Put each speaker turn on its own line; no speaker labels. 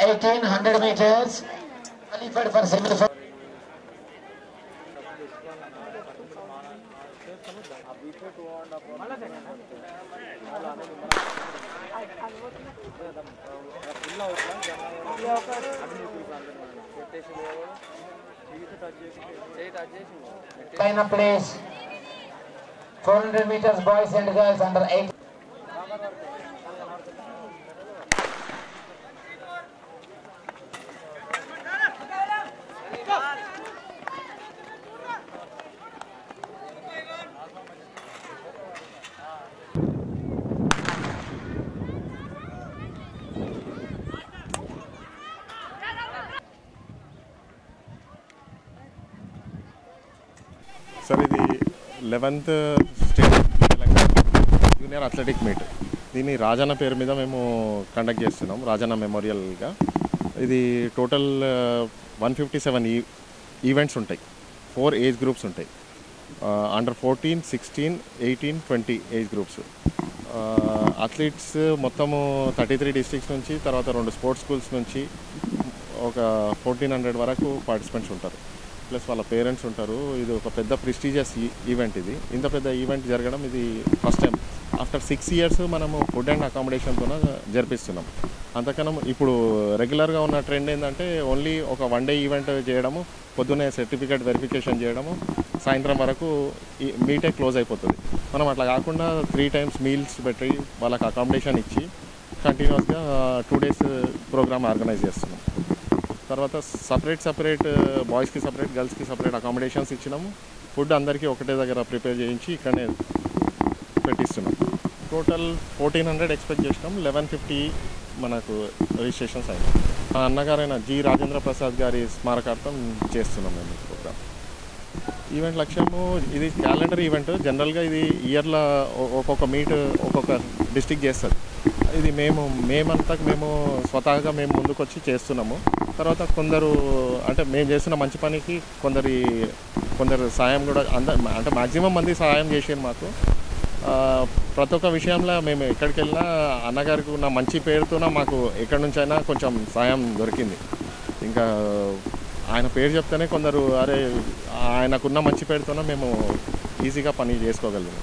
1800 meters. Qualified for semi-final. Final place. 400 meters boys and girls under 8.
Sir ఇది 11th state junior athletic meet. దీన్ని రాజన్న పేరు మీద మేము conduct చేస్తున్నాం, రాజన్న మెమోరియల్గా. ఇది టోటల్ 157 ఈవెంట్స్ ఉంటాయి. 4 ఏజ్ గ్రూప్స్ ఉంటాయి. Under 14, 16, 18, 20 age groups. అథ్లీట్స్ మొత్తము 33 డిస్ట్రిక్ట్స్ నుంచి, తర్వాత 2 స్పోర్ట్స్ స్కూల్స్ నుంచి ఒక 1400 వరకు పార్టిసిపెంట్స్ ఉంటారు. ప్లస్ వాళ్ళ పేరెంట్స్ ఉంటారు. ఇది ఒక పెద్ద ప్రెస్టీజియస్ ఈవెంట్. ఇది ఇంత పెద్ద ఈవెంట్ జరగడం ఇది ఫస్ట్ టైం. ఆఫ్టర్ 6 years మనము ఫుడ్ అండ్ అకామిడేషన్తో జరిపిస్తున్నాం. అంతకన్నా ఇప్పుడు రెగ్యులర్గా ఉన్న ట్రెండ్ ఏంటంటే ఓన్లీ ఒక 1 day ఈవెంట్ చేయడము, పొద్దున్నే సర్టిఫికేట్ వెరిఫికేషన్ చేయడము, సాయంత్రం వరకు ఈ మీటే క్లోజ్ అయిపోతుంది. మనం అట్లా కాకుండా 3 times మీల్స్ పెట్టి వాళ్ళకి అకామిడేషన్ ఇచ్చి కంటిన్యూస్గా 2 days ప్రోగ్రామ్ ఆర్గనైజ్ చేస్తున్నాం. తర్వాత సపరేట్ బాయ్స్కి సపరేట్, గర్ల్స్కి సపరేట్ అకామిడేషన్స్ ఇచ్చినాము. ఫుడ్ అందరికీ ఒకటే దగ్గర ప్రిపేర్ చేయించి ఇక్కడనే పెట్టిస్తున్నాం. టోటల్ 1400 ఎక్స్పెక్ట్ చేసినాం. 1150 మనకు రిజిస్ట్రేషన్స్ అయినాయి. మా అన్నగారైన జి రాజేంద్ర ప్రసాద్ గారి స్మారకార్థం చేస్తున్నాం మేము ప్రోగ్రామ్. ఈవెంట్ లక్ష్యము ఇది క్యాలెండర్ ఈవెంట్. జనరల్గా ఇది ఇయర్లో ఒక్కొక్క మీట్ ఒక్కొక్క డిస్ట్రిక్ట్ చేస్తుంది. ఇది మేమంతా స్వతహాగా మేము ముందుకు వచ్చి చేస్తున్నాము. తర్వాత కొందరు అంటే మేము చేస్తున్న మంచి పనికి కొందరు సాయం కూడా అంటే మ్యాక్సిమం మంది సహాయం చేసారు మాకు. ప్రతి ఒక్క విషయంలో మేము ఎక్కడికి వెళ్ళినా అన్నగారికి ఉన్న మంచి పేరుతోన మాకు ఎక్కడి నుంచైనా కొంచెం సాయం దొరికింది. ఇంకా ఆయన పేరు చెప్తేనే కొందరు ఆయనకున్న మంచి పేరుతోనే మేము ఈజీగా పని చేసుకోగలిగాము.